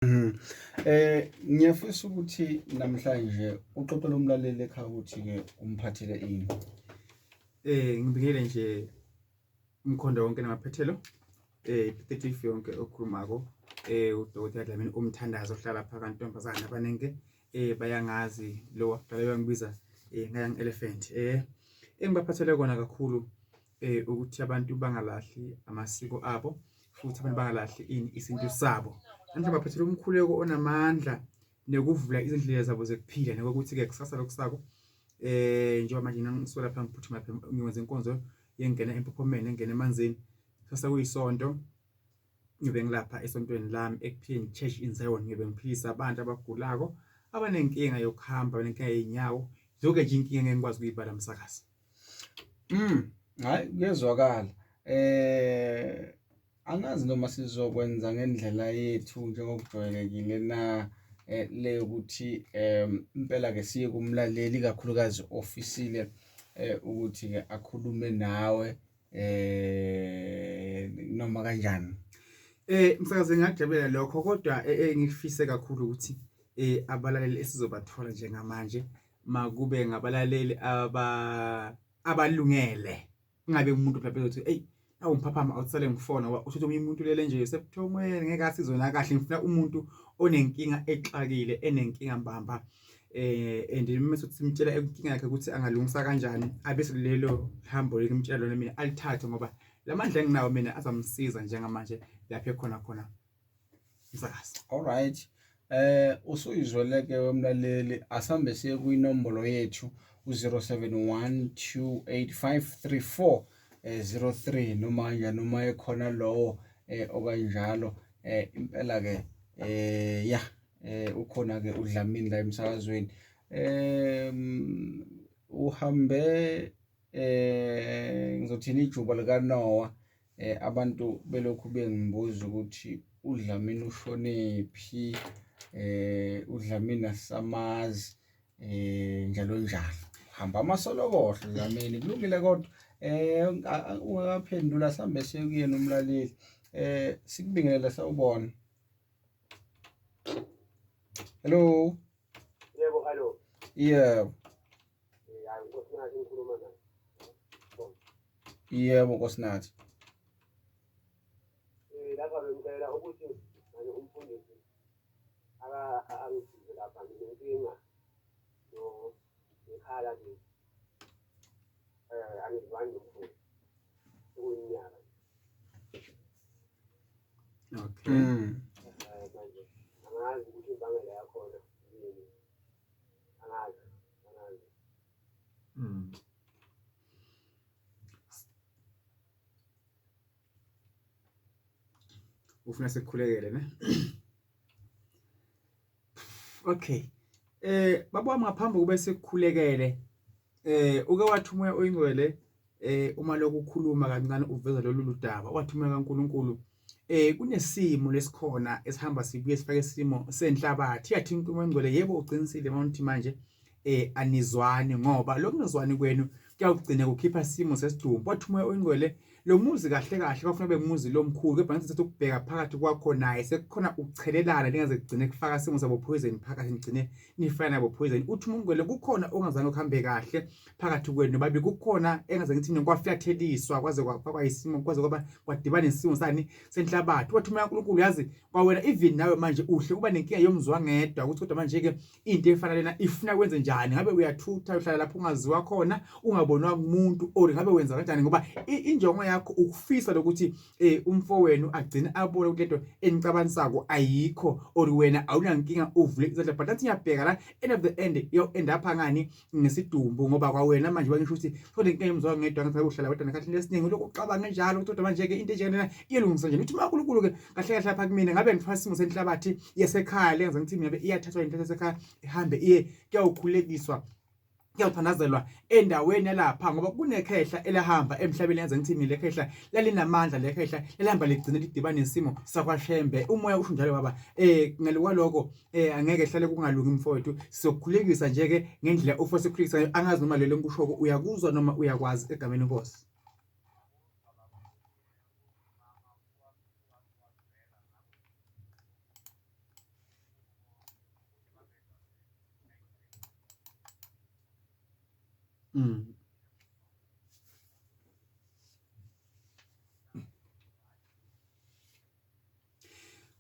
Mhm. Ngiyafisa ukuthi namhlanje uxoxele umlaleli ekhaya ukuthi-ke umphathele ini. Ngibingelele nje umkhondo wonke namaphethelo. Detective yonke okhulumako. Udokotela Dlamini umthandazi ohlala phakathi ntombazana abaningi bayangazi lo wakudala bayangibiza ngayang elephant. Engibaphathele kona kakhulu ukuthi abantu bangalahli amasiko abo futhi abantu bangalahli isintu sabo. Manje baphethele umkhuleko onamandla nekuvula izindlela zabo zokuphila nokuthi-ke kusasa lokusako njengoba manje ngisuka lapha ngiphuthuma lapha ngiwenza inkonzo yengena empophomeni engena emanzini sasa kuyisonto ngibe ngilapha esontweni lami ekuphini Church in Zion ngibe ngiphilisa abantu abagulako abanenkinga yokuhamba abanenkinga yeinyawo zonke nje inkinga engeke ngikwazi ukuyibala umsakazi. Hayi kuyezwakala. Angazi noma sizokwenza ngendlela yethu njengokujwayelekile na le ukuthi impela ke siye kumlaleli kakhulukazi ofisile ukuthi ke akhulume nawe noma kanjani. Msakazi ngiyajabulela lokho kodwa engifise kakhulu ukuthi abalaleli esizobathola njengamanje makube ngabalaleli abalungele kungabe umuntu phela ezothi hey awumphaphama awusale ngifona usho umuntu lele nje sebuthomweni ngeke asizona kahle ngifuna umuntu onenkinga exakile enenkinga mbamba and mase simtshela inkinga yakhe ukuthi angalungisa kanjani abese lelo hambo likimtshela lona mina alithathe ngoba lamandla enginawo mina azamsiza njengamanje lapha khona msakazi. All right. Usuyizweleke wemlaleli asambe siye kuyinombolo yethu u-0712853403 noma kanjani noma ekhona lowo okanjalo impela ke ukhona ke uDlamini la emsakazweni. Uhambe ngizothini ijuba likaNoah abantu belokhu bengibuza ukuthi uDlamini ushonephi, uDlamini asamazi njalo njalo. Hamba amasolokohlo Dlamini kulungile kodwa ungakaphendula sambe siye kuyena umlaleli. Sikubingelela sawubona. Hello. Yebo, hello. Yebo. Hayi nkosinathi ngikhuluma naye. Yebo nkosinathi. Lapha bengicela ukuthi manje umfundisi angisize lapha nginenkinga ngekhala nje angizwani nomfundisi okuyinyaka. Okay. Manje angazi ukuthi imbangela yakhona yini. Angazi. Ufuna sekukhulekele ne? Okay. Baba wami ngaphambi kube sekukhulekele uke wathi umoya oyingcwele uma lokhu ukhuluma kancane uveza lolu daba wathi umoya kaNkuluNkulu kunesimo lesikhona esihamba sibuye sifake isimo senhlabathi yathi umoya oyingcwele yebo uqinisile mawuthi manje anizwani ngoba lokungezwani kwenu kuyagcina kukhipha isimo sesidumbu wathi umoya oyingcwele lo muzi kahle kahle bafuna bemuzi lomkhulu kepha ngithi sethi ukubheka phakathi kwakho naye sekukhona ukuchelelana lingaze kugcine kufaka isimo sabo poison phakathi nigcine nifana nabo poison uthi umngwele kukhona ongazange ukuhambe kahle phakathi kwenu babi kukhona engaze ngithi kwafyatheliswa kwaze kwafakwa isimo kwaze kwaba kwadibana isimo sani senhlabathi wathi umoya kaNkuluNkulu yazi kwawena even nawe manje uhle kuba nenkinga yomzwangedwa ukuthi kodwa manje ke into efana lena ifuna kwenze njani ngabe uyathutha uhlala lapho ungaziwa khona ungabonwa kumuntu or ngabe wenza kanjani ngoba injongo yakho ukufisa lokuthi umfowenu agcine abone ukuthi lento enicabanisako ayikho or wena awunankinga uvule izandla but athi ngiyabheka la end of the end yo end up ngani ngesidumbu ngoba kwawena manje bangisho ukuthi kodwa inkinga yomzwa ngedwa ngathi uhlala wedwa nekhathi lesiningi lokho ucabanga njalo ukuthi manje ke into enjena iyelungisa nje uthi uNkulunkulu ke kahle kahle lapha kumina ngabe ngifaka isimo senhlabathi yasekhaya lenza ngithi ngabe iyathathwa into yasekhaya ihambe iye kuyawukhulekiswa kuyawuthandazelwa endaweni yalapha ngoba kunekhehla elahamba emhlabeni yenza ngithi mina lekhehla lalinamandla lekhehla elihamba ligcine lidibana nesimo sakwashembe umoya usho njalo baba ngaloko angeke hlale kungalungi mfowethu sizokukhulekisa nje ke ngendlela ufose ukukhulekisa angazi noma lelo nkushoko uyakuzwa noma uyakwazi egameni lenkosi.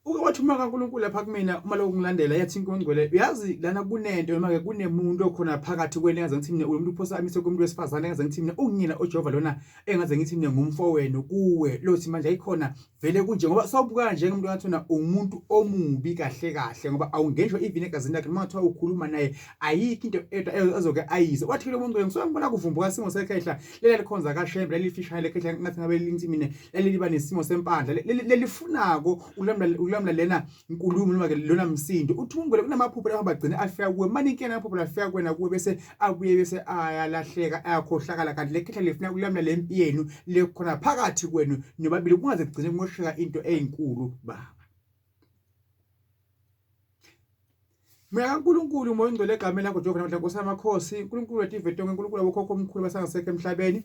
Uke wathuma kaNkulunkulu lapha kumina uma lokhu ngilandela yathi inkongcwele uyazi lana kunento noma ke kunemuntu okhona phakathi kwena engaze ngithi mina umuntu uphosa amise kumuntu wesifazane engaze ngithi mina ungina oJehova lona engaze ngithi mina ngumfowenu kuwe lothi manje ayikhona vele kunje ngoba sawubuka nje umuntu ngathona umuntu omubi kahle kahle ngoba awungenjwa even egazini lakhe noma kuthiwa ukhuluma naye ayikho into ezoke ayize wathi lo muntu ngisuka ngibona kuvumbuka simo sekhehla lela likhonza kaShembe lelifishane lekhehla ngathi ngabe lingithi mina leliba nesimo sempandla lelifunako ulamla lena inkulumo noma ke lona msindo uthi ungwele kunamaphupho abagcina afika kuwe maninkena amaphupho afika kwena kuwe bese abuye bese ayalahleka ayakhohlakala kanti lekhehla lifuna kulamla lempi yenu lekhona phakathi kwenu nobabili kungaze kugcine kumosheka into eyinkulu baba mina kaNkulunkulu moya ngcwele egameni lakho Jehova namhla Nkosi yamakhosi uNkulunkulu wethu ivetonke uNkulunkulu wabokhokho omkhulu basangasekho emhlabeni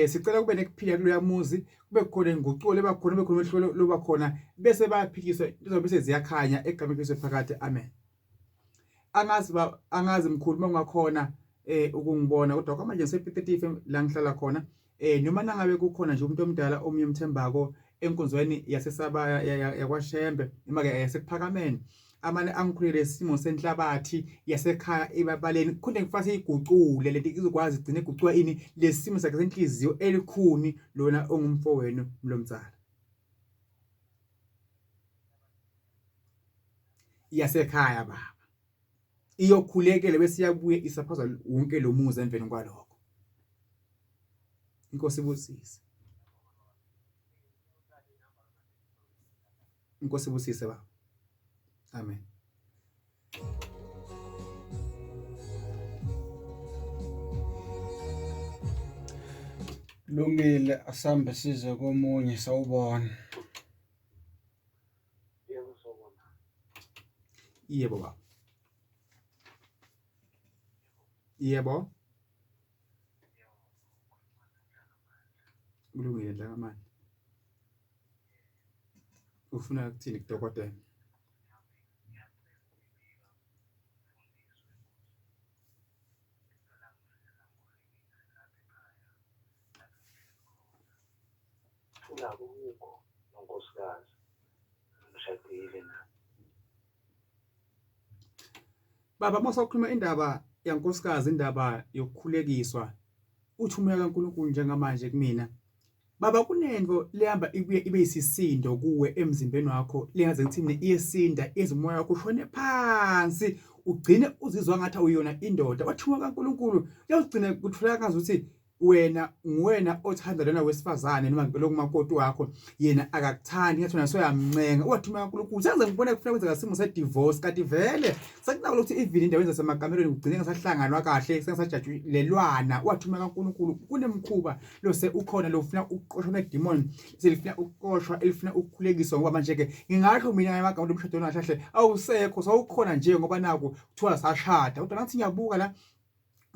sicela kube nekuphila kuloya muzi kube khona inguqulo ebakhona kube khona uhlelo loba khona bese bayaphikiswa izobe seziyakhanya egameni leso phakathi amen angazi mkhulu mangakhona ukungibona kodwa kwamanje ngisephi la ngihlala khona noma nangabe kukhona nje umuntu omdala omunye umthembako enkonzweni yasesaba yakwaShembe noma ke yasekuphakameni amane angikhulele isimo senhlabathi yasekhaya ebabaleni khona ngifase igucule lento izokwazi igcine igucwa ini lesimo sakhe senhliziyo elikhuni lona ongumfowenu mlomtsala yasekhaya baba iyokhulekele bese yabuye isaphaza wonke lo muzi emveni kwalokho Inkosi ibusise Inkosi ibusise baba amen Lungile asambe size komunye sawubona yebo baba yebo kulungile Dlamini ufuna ukuthini kudokotela Ulabo ukho nonkosikazi ngishadile na baba masakhuluma indaba yankosikazi indaba yokukhulekiswa uthumela kaNkulunkulu njengamanje kumina baba kunento lehamba ibe isisindo kuwe emzimbeni wakho lengaze ngithi mina iyesinda izumoya wakho ushone phansi ugcine uzizwa ngathi uyona indoda wathuma kaNkulunkulu uyagcina kutholakala ukuthi wena nguwena othanda lona wesifazane noma lokumakoti wakho yena akakuthandi ngathi wena soyamncenga wathuma kaNkulunkulu senze ngibone kufuna kwenzeka isimo se-divorce kanti vele sakunako ukuthi even indawo zasemakamero ugcine ngasahlanganwa kahle sengasajatshulelwana wathuma kaNkulunkulu kunemkhuba lose ukhona lofuna ukuqoshwa nedemon selifuna ukuqoshwa elifuna ukukhulekiswa ngoba manje ke ngingasho mina ngamagama lomshado nahlahle awusekho sawukhona nje ngoba naku kuthiwa sashada kodwa ngathi ngiyabuka la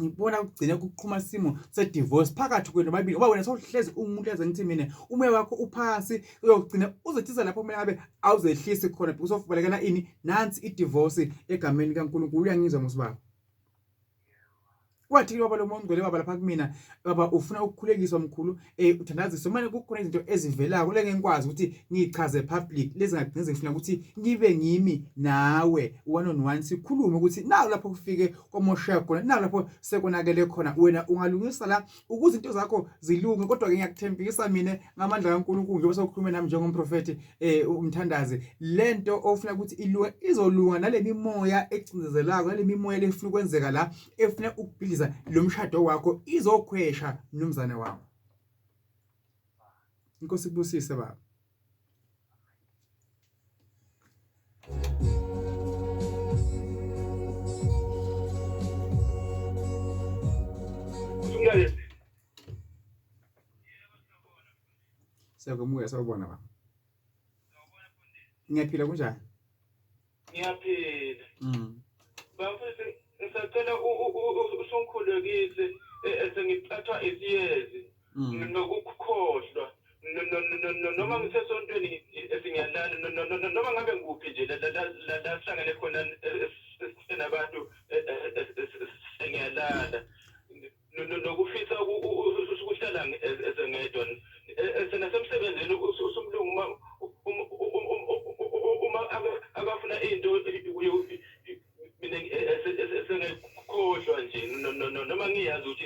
ngibona ukugcina kuqhuma isimo se-divorce phakathi kwenu babili ngoba wena sawuhlezi umuntu yaze ngithi mina umoya wakho uphansi uyogcina uzethisa lapho mina ngabe awuzehlisi khona because uzobalekela ini nansi i-divorce egameni kaNkulunkulu uyangizwa musibaba wathi baba lo muntu ngcwele baba lapha kumina baba ufuna ukukhulekiswa mkhulu uthandaziswe manje kukhona izinto ezivelayo leke ngikwazi ukuthi ngichaze public lezi ngagcina ngifuna ukuthi ngibe ngimi nawe one on one sikhulume ukuthi nawo lapho kufike komoshaya khona nawo lapho sekonakele khona wena ungalungisa la ukuze into zakho zilunge kodwa ke ngiyakuthembisa mina ngamandla kaNkulunkulu njengoba sokhuluma nami njengomprofeti umthandazi lento ofuna ukuthi ilunge izolunga nale mimoya ecindezelako nale mimoya lefuna ukwenzeka la efuna ukubhiliza lo mshado wakho izokhwesha nomzane wakho Inkosi ibusise baba Siyakubuya sawubona baba Ngiyaphila kunjani Ngiyaphila bafethu ngisacela usonkhulekise esengiphathwa isiyezi nokukhohlwa noma ngisesontweni esinyalala noma ngabe nguphi nje la sihlangene khona nabantu engiyalala nokufisa ukuhlala ezengedwa senasemsebenzini usumlungu uma akafuna into mina esengekhohlwa nje noma ngiyazi ukuthi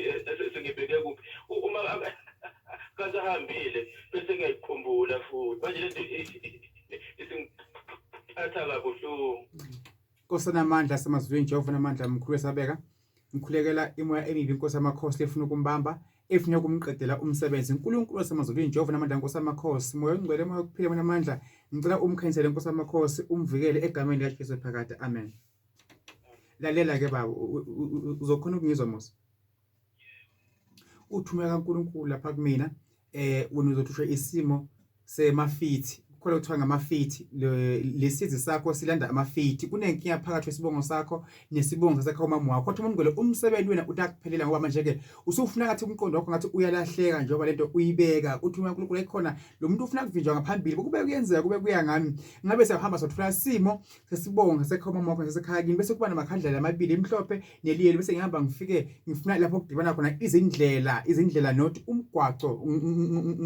sengibheke kuphi uma kasahambile bese ngiyayikhumbula futhi manje lento isingiphatha kabuhlungu. Nkosi namandla semazweni Jehova namandla mkhulu esabeka ngikhulekela imoya emibi inkosi yamakhosi efuna ukumbamba efuna ukumqedela umsebenzi uNkulunkulu semazweni Jehova namandla inkosi yamakhosi moya ongcwele moya ukuphila namandla ngicela umkhanyisele inkosi yamakhosi umvikele egameni likaJesu phakade amen. Lalela ke baba uzokhona ukungizwa Musa uthumela kaNkulunkulu lapha kumina wena uzothusha isimo semafithi khona kuthiwa ngamafithi lesizi sakho silanda amafithi kunenkinga phakathi kwesibongo sakho nesibongo sakho umama wakho kodwa umuntu ngole umsebenzi wena utakuphelela ngoba manje ke usufuna ngathi umqondo wakho ngathi uyalahleka njengoba lento uyibeka uthi uNkulunkulu ekhona lo muntu ufuna kuvinjwa ngaphambili kube kuyenzeka kube kuya ngami ngabe siyahamba sothola isimo sesibongo sakho umama wakho sesekhaya kini bese kuba namakhandlela amabili emhlophe neliyeli bese ngihamba ngifike ngifuna lapho kudibana khona izindlela not umgwaco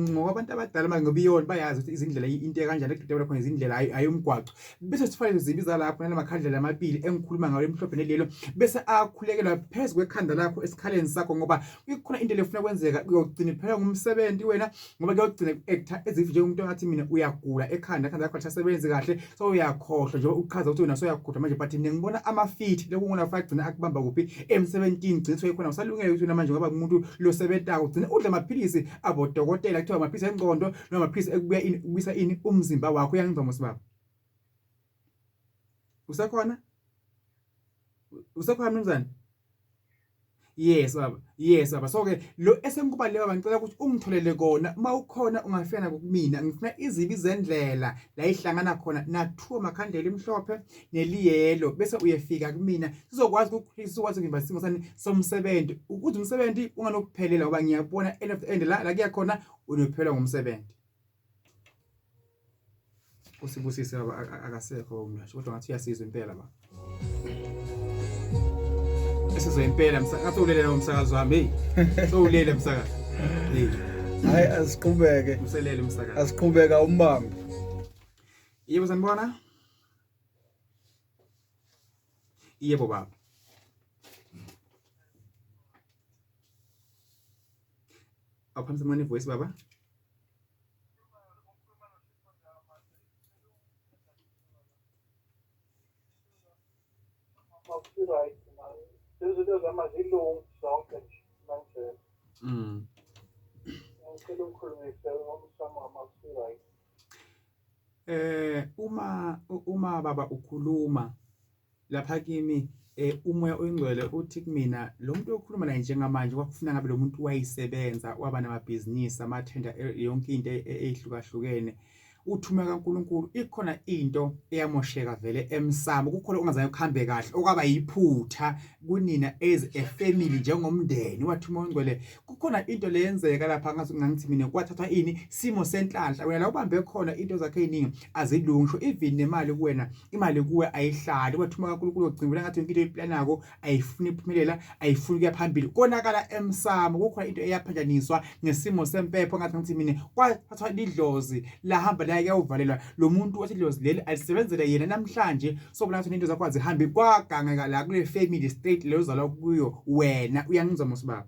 ngoba abantu abadala manje ngobiyona bayazi ukuthi izindlela into kanjani ekudebela khona izindlela ayomgwaco bese sifanele zibiza lapho nalamakhandlela amabili engikhuluma ngayo emhlophe nelelo bese akhulekelwa phezulu kwekhanda lakho esikhaleni sakho ngoba kukhona into lefuna kwenzeka uyogcina phela ngumsebenzi wena ngoba kuyogcina actor ezifi nje umuntu ngathi mina uyagula ekhanda lakho lisasebenzi kahle so uyakhohlwa nje uchaza ukuthi wena soyagula manje but mina ngibona amafithi lekungona fagcina akubamba kuphi M17 gcina soyikhona usalungele ukuthi manje ngoba umuntu lo sebentako ugcina udla amaphilisi abodokotela kuthiwa amaphilisi engqondo noma amaphilisi ekubuya kubisa ini umzimba wakho uyangizwa mosibaba usakhona mnumzane yes baba so ke lo esengikubaleka ngicela ukuthi ungitholele kona mawukhona ungafika kumina ngifuna izibi zendlela la ihlangana khona nathuwa makhandlela emhlophe neliyelo bese uyefika kumina sizokwazi ukukhulisa ukwazi ngimba isimo sani somsebenzi ukuze umsebenzi unganokuphelela ngoba ngiyabona end of the end la kuyakhona unophela ngomsebenzi usibusise baba akasekho umnasho kodwa ngathi uyasizwa impela baba esizwe impela ngathi ulelela umsakazo wami so ulelela umsakazo hayi asiqhubeke uselele umsakazo asiqhubeka umbambi yebo sanibona yebo baba aphamisa manje voice baba right izinto zamazilungu zonke nje manje ngicela ukukhulumisa ngomsamo wama-right uma baba ukhuluma lapha kimi umoya oyingcwele uthi kumina lo muntu okhuluma naye njengamanje kwakufuna ngabe lo muntu wayisebenza waba namabhizinisi amathenda yonke into ehlukahlukene uthuma kaNkulunkulu ikhona into eyamosheka vele emsamo kukhona ongazange ukhambe kahle okwaba yiphutha kunina as a family njengomndeni wathuma ongcwele kukhona into leyenzeka lapha ngathi mina kwathathwa ini simo senhlanhla wena la ubambe khona into zakhe eziningi azilungisho even nemali kuwena imali kuwe ayihlali wathuma kaNkulunkulu ogcina ngathi yonke into iplanako ayifuni iphumelela ayifuni kuya phambili konakala emsamo kukhona into eyaphanjaniswa ngesimo sempepho ngathi mina kwathathwa idlozi lahamba yawuvalela lo muntu wasidlozi leli alisebenzele yena namhlanje sobona ukuthi into zakho azihambi kwagangeka la kule family state leyo uzalwa kuyo wena uyangizwa mosibaba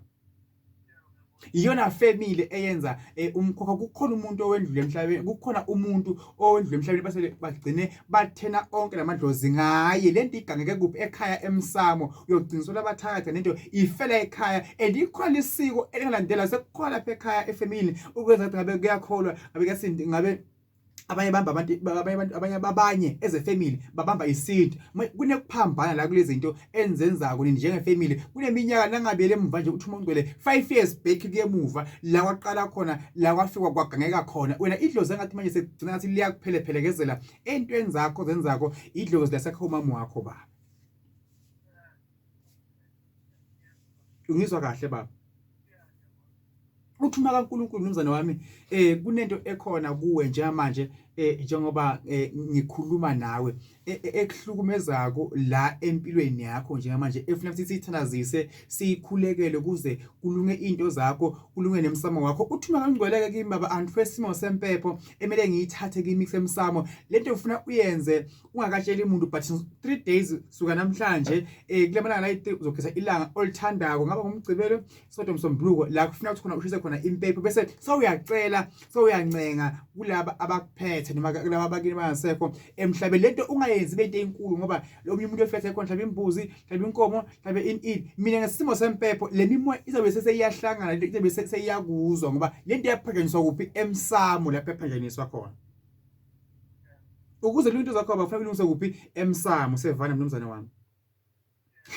iyona family eyenza umkhokha kukhona umuntu owendlule emhlabeni kukhona umuntu owendlule emhlabeni base bagcine bathena onke lamadlozi ngaye lento igangeke kuphi ekhaya emsamo uyogciniswa labathakatha nento ifela ekhaya and ikhona isiko elingalandela sekukhona lapha ekhaya efamily ukwenza ukuthi ngabe kuyakholwa ngabe kasindi ngabe abanye eze family babamba isinto kunekuphambana la kulezi zinto enzenzako nini njenge family kuneminyaka nangabele emva nje uthi umuntu ngcwele 5 years back kuyemuva la waqala khona la kwafika kwagangeka khona wena idlozi engathi manje segcina ngathi liyakuphelephelekezela entweni zakho zenzako idlozi lasekho umama wakho baba ungizwa kahle baba uthuma kaNkulunkulu mnumzane wami kunento ekhona kuwe njengamanje njengoba ngikhuluma nawe ekuhlukumezako la empilweni yakho njengamanje efuna ukuthi sithandazise sikhulekele kuze kulunge into zakho kulunge nemsamo wakho uthi makangcweleke kimi baba andifesi isimo sempepho emele ngiyithathe kimi semsamo lento ufuna uyenze ungakatsheli umuntu but 3 days suka namhlanje kule malanga la uzokhetha ilanga olithandako ngaba ngomgcibelo sodwa msombuluko la kufuna ukuthi khona ushise khona impepho bese sawuyacela sawuyancenga kulaba abakuphethe noma kulaba abakini bangasekho emhlabeni lento ungayenzi bento enkulu ngoba lo umuntu ofethe khona mhlawumbe imbuzi mhlawumbe inkomo mhlawumbe in mina ngesimo sempepho le mimoya izobe seseyiyahlangana lento izobe sesiyakuzwa ngoba lento yaphakanjiswa kuphi emsamo lapha yaphakanjiswa khona ukuze lo into zakho abafanele ulungise kuphi emsamo sevana mnumzane wami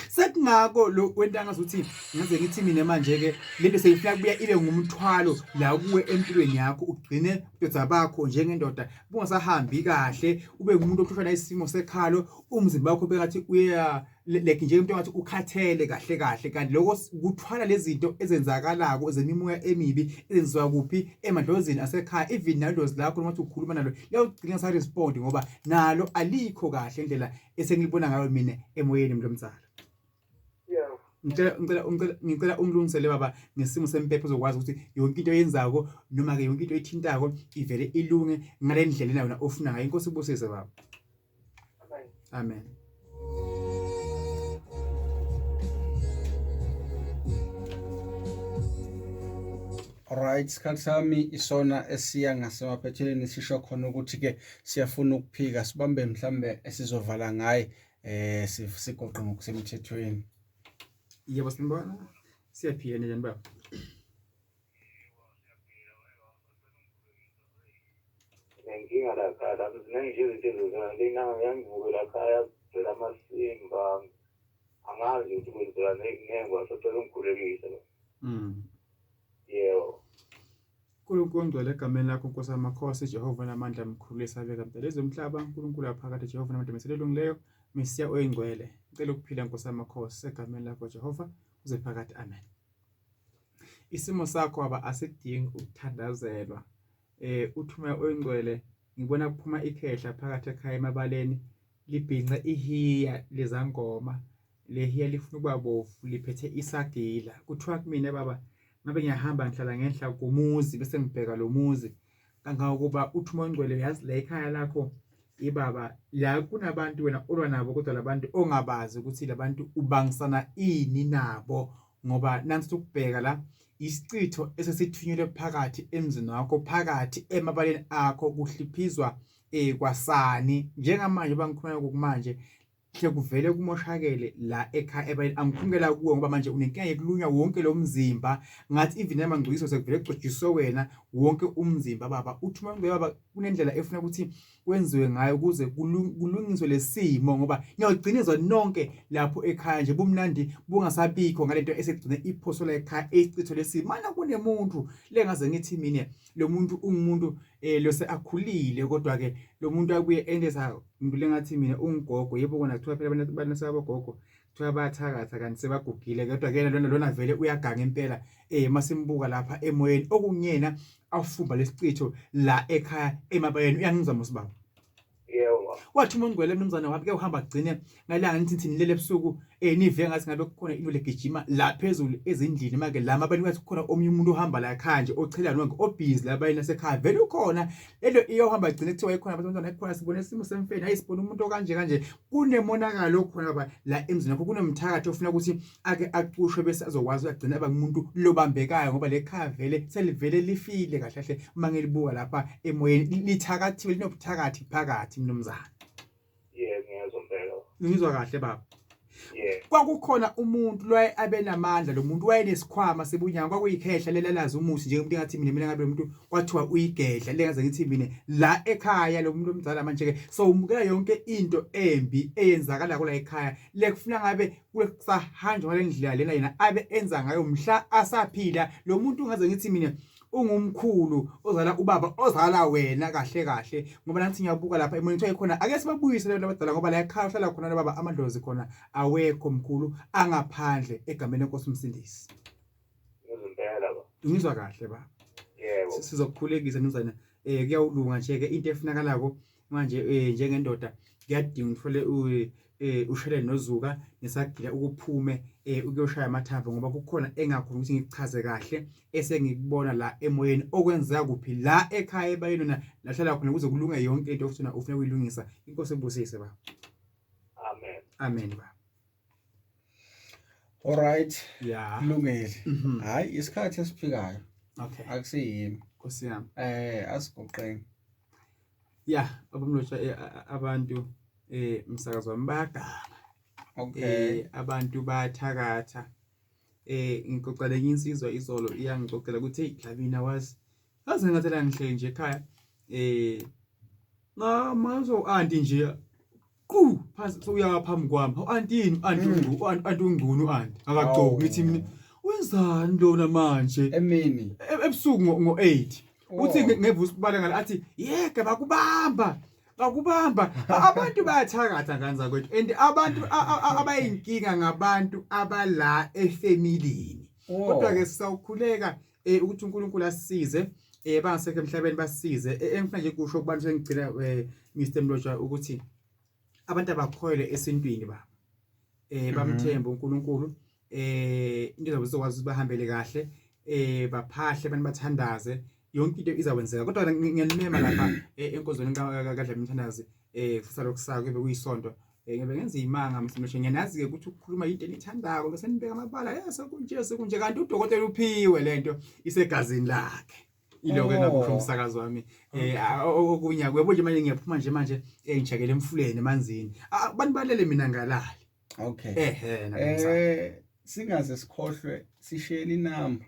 sekungako lo wentanga uthi ngaze ngithi mina manje ke lento seyifuna kubuya ibe ngumthwalo la kuwe empilweni yakho ugcine udodza bakho njengendoda bungasahambi kahle ube ngumuntu ohlushwa na isimo sekhalo umzimba wakho bekathi uya like nje umuntu ngathi ukhathele kahle kanti lokho kuthwala lezi zinto ezenzakalako zemimoya emibi ezenziwa kuphi emadlozini asekhaya even nalozi lakho noma ukhuluma nalo liyogcina sa respond ngoba nalo alikho kahle indlela esengilibona ngayo mina emoyeni mlomzala ngicela umlungisele baba ngesimo sempepho uzokwazi ukuthi yonke into oyenzako noma ke yonke into oyithintako ivele ilunge ngale ndlela yona ofuna ngayo inkosi ibusise baba amen Alright, isikhathi sami isona esiya ngasemaphetheleni sisho khona ukuthi ke siyafuna ukuphika sibambe mhlambe esizovala ngaye sigoqe ngokusemthethweni. Yebo sinibona siyaphila njani baba Nginga la khala nje izinto zona ngiyangivukela khaya phela amasimba angazi ukuthi kwenzeka ngengwa sothola umkhulekise yebo uNkulunkulu ngcwele egameni lakho Nkosi amakhosi Jehova namandla mkhulu esabeka impela ezomhlaba uNkulunkulu aphakade Jehova namandla meselelungileyo Mesiya oyingcwele ngicela ukuphila Nkosi amakhosi egameni lakho Jehova uze phakade amen isimo sakho aba asidingi ukuthandazelwa uthuma oyingcwele ngibona kuphuma ikhehla phakathi ekhaya emabaleni libhinqa ihiya lezangoma lehiya lifuna ukuba bovu liphethe isagila kuthiwa kumina baba ngabe ngiyahamba ngihlala ngenhla komuzi bese ngibheka lo muzi kangangokuba uthuma oyingcwele yazi la ekhaya lakho ibaba la kunabantu wena olwa nabo kodwa labantu ongabazi ukuthi labantu ubangisana ini nabo ngoba nansi ukubheka la isicitho esesithunyelwe phakathi emzini wakho phakathi emabaleni akho kuhliphizwa kwasani njengamanje bangikhuluma kokumanje hle kuvele kumoshakele la ekhaya ebayini angikhungela kuwe ngoba manje unenkinga yekulunywa wonke lo mzimba ngathi even amangcwiso sekuvele kuxotshiswe wena wonke umzimba baba uthuma baba kunendlela efuna ukuthi kwenziwe ngayo ukuze kulungiswe lesimo ngoba ngiyogcinizwa nonke lapho ekhaya nje bumnandi bungasabikho ngalento esegcine iphoso la ekhaya esicitho lesimo mana kunemuntu lengaze ngithi mina lo muntu ungumuntu lo seakhulile kodwa ke lo muntu abuye endesa umuntu lengathi mina ungigogo yebo kona kuthiwa phela abantu sabagogo kuthiwa bathakatha kanti sebagugile kodwa ke lona vele uyaganga impela masimbuka lapha emoyeni okungiyena afumba lesicitho la ekhaya emabayeni uyangizama usibaba yebo wathi umngcwele mnumzana wapi ke uhamba gcine ngalanga nithi nilele ebusuku nive ngathi ngabe kukhona into legijima la phezulu ezindlini make lama abantu bathi kukhona omunye umuntu ohamba la ekhaya nje ochela nonke obusy la bayina sekhaya vele ukhona lelo iyohamba gcine kuthiwa ikhona abantwana ekhona sibone isimo semfeni ayisibone umuntu okanje kunemonakalo okhona la emzini wakho kunomthakathi ofuna ukuthi ake aqushwe bese azokwazi ukugcina aba umuntu lobambekayo ngoba lekhaya vele selivele lifile kahle kahle mangelibuka lapha emoyeni lithakathiwe linobuthakathi phakathi mnumzana yebo ngiyazombela ngizwa kahle baba yebo kwakukhona umuntu loye abenamandla lo muntu wayenesikhwama sebunyanga kwakuyikhehla lelalazi umusi nje umuntu ngathi mina ngabe umuntu kwathiwa uyigedla lengaze ngithi mina la ekhaya lo muntu omdala manje ke so umukela yonke into embi eyenzakala la ekhaya lekufuna ngabe kusahanjwa ngalendlela lena yena abe enza ngayo mhla asaphila lo muntu ungaze ngithi mina ungumkhulu ozala ubaba ozala wena kahle ngoba nathi ngiyabuka lapha emoyeni ekhona ake sibabuyise lento abadala ngoba la ekhaya uhlala khona baba amadlozi khona awekho mkhulu angaphandle egameni lenkosi umsindisi ngizombela ba ngizwa kahle baba yebo sizokukhulekisa mnumzana kuyawulunga nje ke into efunakalako manje njengendoda kuyadinga uthole ushele nozuka nesagila ukuphume ukuyoshaya amathambo ngoba kukhona engakhona ukuthi ngichaze kahle esengikubona la emoyeni okwenzeka kuphi la ekhaya ebayeni nahlala khona ukuze kulunge yonke into ofuna ukuyilungisa. Inkosi ebusise baba. Amen baba. Alright. Yeah. Kulungile. Hayi isikhathi esiphikayo. Okay. Akusiyimi. Nkosi yami. Asigoqeni. Yeah, abamlotsha abantu umsakazweni bayaganga. Okay. Abantu bayathakatha. Ngixoxela insizwa izolo iyangixoxela ukuthi hey Dlamini wazi ngathela ngihleli nje ekhaya mazo anti nje phasi soyaka phambi kwami antini anti ungqunu anti akagcoki ngithi mina wenzani lona manje Emini ebusuku ngo8 uthi ngevusa kubala ngala athi yeke bakubamba abantu bayathakatha kanza kwethu and abantu abayinkinga ngabantu abala efamilini kodwa ke sisawukhuleka ukuthi uNkulunkulu asisize bangasekho emhlabeni basisize engifuna nje kusho kubantu sengigcina Mr Mlotsha ukuthi abantu abakhoyele esintwini baba bamthemba uNkulunkulu into zabo zizokwazi bahambele kahle baphahle abantu bathandaze yonke into izawenzeka kodwa ngiyalimema lapha enkozweni kaDlamini umthandazi futhi lokusaka kube kuyisonto ngibe ngenza iyimanga msimeshe ngiyanazi ke ukuthi ukukhuluma into enithandako bese nibeka amabala sekunje kanti udokotela uphiwe lento isegazini lakhe iloko engakusho umsakazo wami okunya kwebo nje manje ngiyaphuma manje ngijakele emfuleni emanzini banibalele mina ngalali. Okay. Singaze sikhohlwe sishele inamba.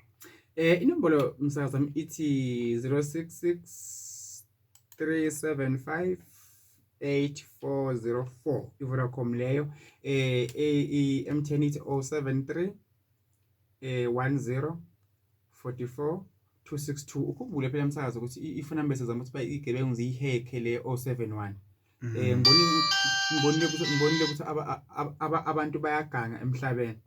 Inombolo msakazo wami ithi 066 375 8404 iVodacom leyo MTN ithi 073 10 44 262 ukubule phela umsakazo ukuthi ifuna number sezama ukuthi igebengu ziyiheke le 071 ngibonile ukuthi abantu bayaganga emhlabeni